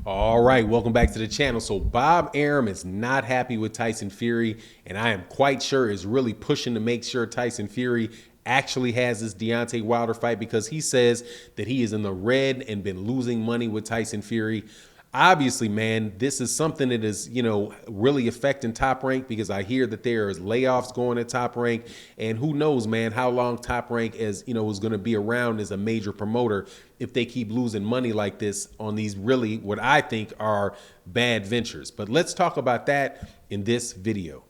All right, welcome back to the channel. So Bob Arum is not happy with Tyson Fury, and I am quite sure is really pushing to make sure Tyson Fury actually has this Deontay Wilder fight, because he says that he is in the red and been losing money with Tyson Fury. Obviously, man, this is something that is, really affecting Top Rank, because I hear that there is layoffs going at Top Rank, and who knows, man, how long Top Rank is going to be around as a major promoter if they keep losing money like this on these really what I think are bad ventures. But let's talk about that in this video.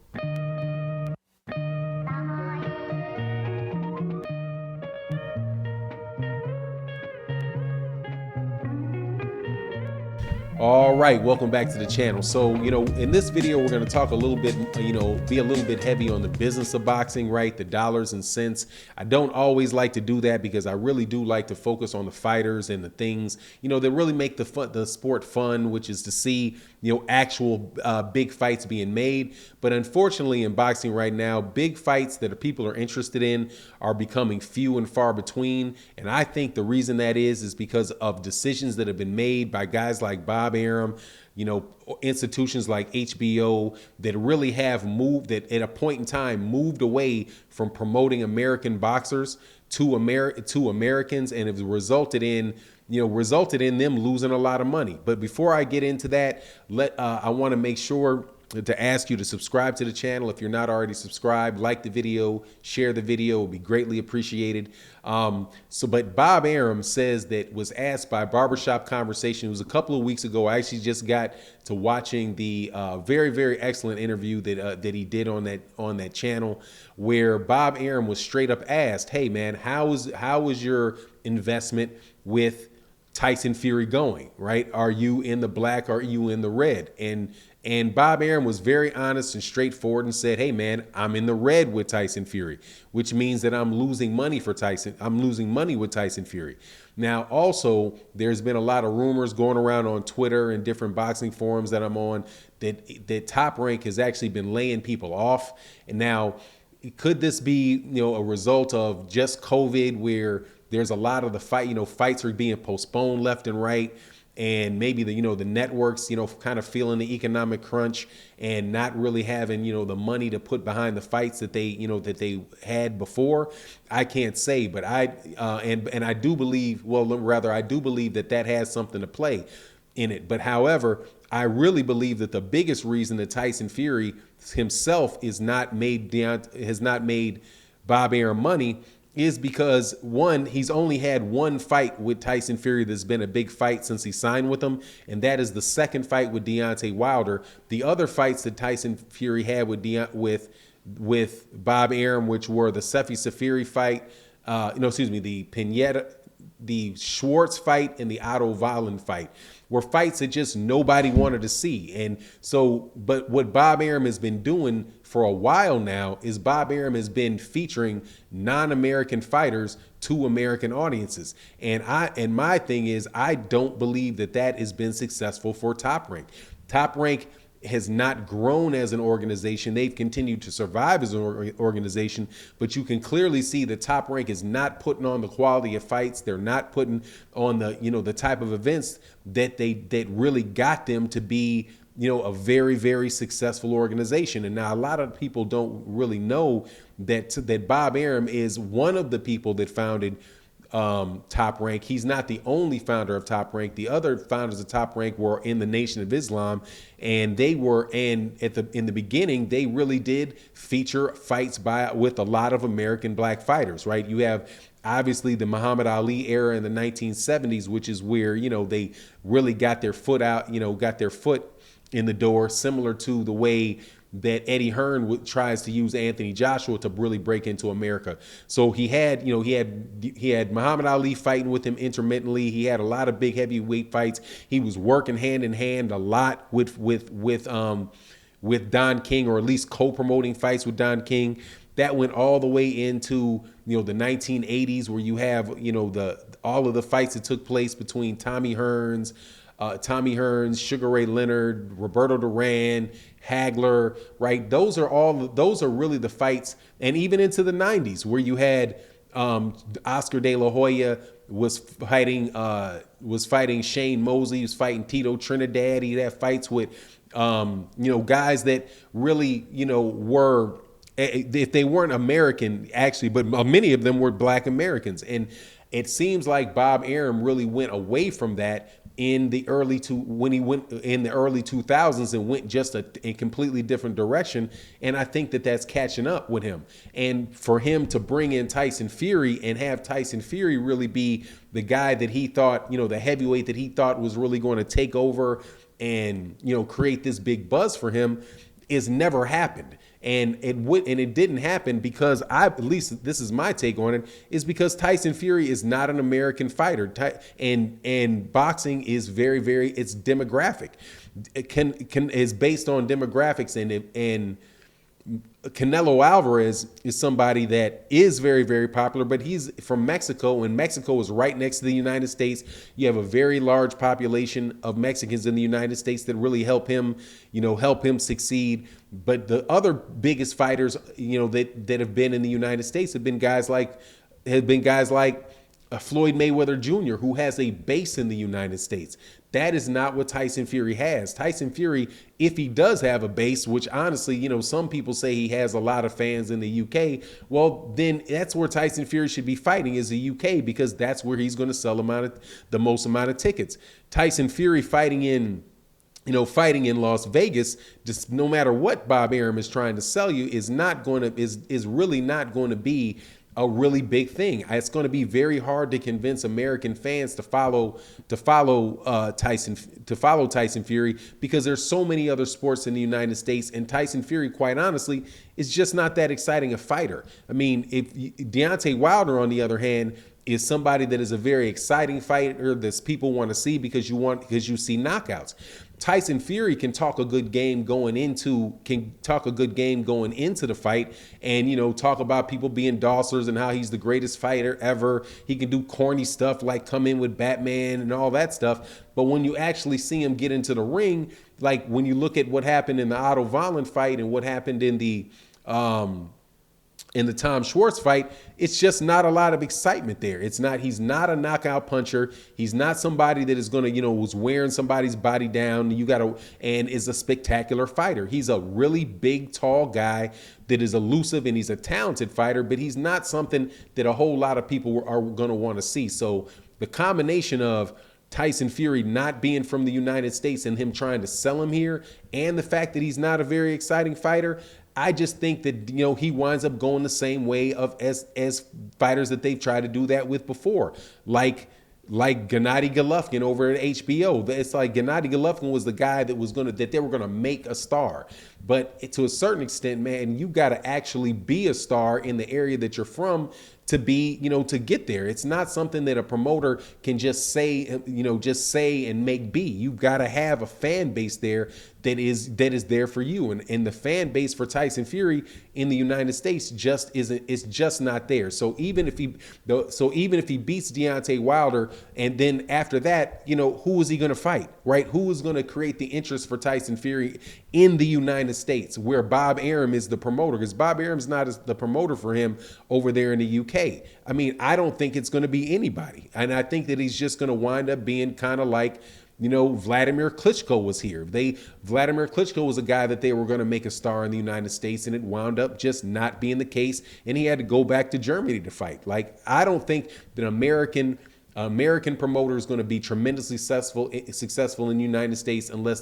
All right, welcome back to the channel. So, in this video, we're going to talk a little bit, be a little bit heavy on the business of boxing, right? The dollars and cents. I don't always like to do that, because I really do like to focus on the fighters and the things, that really make the sport fun, which is to see, actual big fights being made. But unfortunately, in boxing right now, big fights that people are interested in are becoming few and far between. And I think the reason that is because of decisions that have been made by guys like Bob Arum, institutions like HBO that really have moved, that at a point in time moved away from promoting American boxers to Americans, and have resulted in them losing a lot of money. But before I get into that, I want to make sure to ask you to subscribe to the channel if you're not already subscribed. Like the video, share the video, it would be greatly appreciated. But Bob Arum says that, was asked by Barbershop Conversation, it was a couple of weeks ago. I actually just got to watching the very, very excellent interview that he did on that channel, where Bob Arum was straight up asked, "Hey man, how is your investment with Tyson Fury going, right? Are you in the black? Are you in the red?" And Bob Arum was very honest and straightforward and said, "Hey man, I'm in the red with Tyson Fury," which means that I'm losing money for Tyson. I'm losing money with Tyson Fury. Now, also, there's been a lot of rumors going around on Twitter and different boxing forums that I'm on that Top Rank has actually been laying people off. And now, could this be, a result of just COVID, where there's a lot of the fights are being postponed left and right, and maybe the networks, kind of feeling the economic crunch and not really having, the money to put behind the fights that they had before? I can't say, but I do believe, I do believe that has something to play in it. But however, I really believe that the biggest reason that Tyson Fury himself has not made Bob Arum money is because, one, he's only had one fight with Tyson Fury that's been a big fight since he signed with him, and that is the second fight with Deontay Wilder. The other fights that Tyson Fury had with Bob Arum, which were the Sefi Safiri fight, the Schwartz fight and the Otto Wallin fight, were fights that just nobody wanted to see. And so, but what Bob Arum has been doing for a while now is Bob Arum has been featuring non-American fighters to American audiences. And my thing is, I don't believe that has been successful for Top Rank. Top Rank has not grown as an organization. They've continued to survive as an organization, but you can clearly see that Top Rank is not putting on the quality of fights. They're not putting on the type of events that really got them to be, a very, very successful organization. And now a lot of people don't really know that Bob Arum is one of the people that founded Top Rank. He's not the only founder of Top Rank. The other founders of Top Rank were in the Nation of Islam, and in the beginning they really did feature fights with a lot of American black fighters, right? You have obviously the Muhammad Ali era in the 1970s, which is where they really got their foot in the door, similar to the way that Eddie Hearn tries to use Anthony Joshua to really break into America. So he had Muhammad Ali fighting with him intermittently. He had a lot of big heavyweight fights. He was working hand in hand a lot with Don King, or at least co-promoting fights with Don King. That went all the way into the 1980s, where you have all of the fights that took place between Tommy Hearns, Sugar Ray Leonard, Roberto Duran, Hagler, right? Those are really the fights. And even into the 90s, where you had Oscar De La Hoya was fighting Shane Mosley. He was fighting Tito Trinidad. He had fights with guys that really were, if they weren't American actually, but many of them were Black Americans. And it seems like Bob Arum really went away from that when he went in the early 2000s and went just a completely different direction. And I think that that's catching up with him. And for him to bring in Tyson Fury and have Tyson Fury really be the guy that he thought, the heavyweight that he thought was really going to take over and, create this big buzz for him, is never happened. And it didn't happen because at least this is my take on it, is because Tyson Fury is not an American fighter, and boxing is very, very, it's demographic. It is based on demographics, and Canelo Alvarez is somebody that is very, very popular, but he's from Mexico, and Mexico is right next to the United States. You have a very large population of Mexicans in the United States that really help him succeed. But the other biggest fighters, that have been in the United States have been guys like Floyd Mayweather Jr., who has a base in the United States. That is not what Tyson Fury has. Tyson Fury, if he does have a base, which honestly, some people say he has a lot of fans in the UK, well, then that's where Tyson Fury should be fighting, is the UK, because that's where he's going to sell the most amount of tickets. Tyson Fury fighting in Las Vegas, just no matter what Bob Arum is trying to sell you, is really not going to be a really big thing. It's going to be very hard to convince American fans to follow Tyson Fury, because there's so many other sports in the United States, and Tyson Fury, quite honestly, is just not that exciting a fighter. I mean, if Deontay Wilder, on the other hand, is somebody that is a very exciting fighter that people want to see because you see knockouts. Tyson Fury can talk a good game going into the fight, and talk about people being dossers and how he's the greatest fighter ever. He can do corny stuff like come in with Batman and all that stuff. But when you actually see him get into the ring, like when you look at what happened in the Otto Wallin fight and what happened in the Tom Schwartz fight, it's just not a lot of excitement there. He's not a knockout puncher. He's not somebody that is going to, was wearing somebody's body down. And is a spectacular fighter. He's a really big, tall guy that is elusive, and he's a talented fighter, but he's not something that a whole lot of people are going to want to see. So the combination of Tyson Fury not being from the United States and him trying to sell him here, and the fact that he's not a very exciting fighter, I just think that he winds up going the same way as fighters that they've tried to do that with before, like Gennady Golovkin over at HBO. It's like Gennady Golovkin was the guy that they were gonna make a star. But to a certain extent, man, you got to actually be a star in the area that you're from to be, to get there. It's not something that a promoter can just say and make be. You've got to have a fan base there that is there for you. And the fan base for Tyson Fury in the United States it's just not there. So even if he beats Deontay Wilder, and then after that, who is he going to fight, right? Who is going to create the interest for Tyson Fury in the United States, where Bob Arum is the promoter? Because Bob Arum's not the promoter for him over there in the UK. I mean, I don't think it's going to be anybody. And I think that he's just going to wind up being kind of like, Vladimir Klitschko was here. Vladimir Klitschko was a guy that they were going to make a star in the United States, and it wound up just not being the case, and he had to go back to Germany to fight. Like, I don't think that American promoter is going to be tremendously successful in the United States unless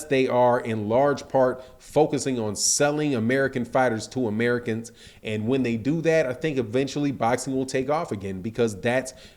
they are in large part focusing on selling American fighters to Americans. And when they do that, I think eventually boxing will take off again, because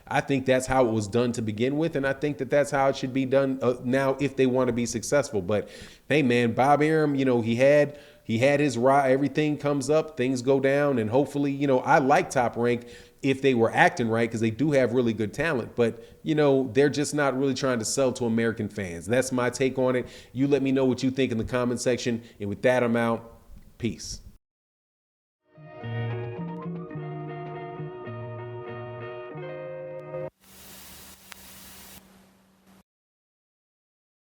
I think that's how it was done to begin with, and I think that that's how it should be done now if they want to be successful. But hey, man, Bob Arum, he had his ride. Everything comes up, things go down, and hopefully, I like Top Rank if they were acting right, because they do have really good talent, but they're just not really trying to sell to American fans. That's my take on it. You let me know what you think in the comment section, and with that, I'm out. Peace.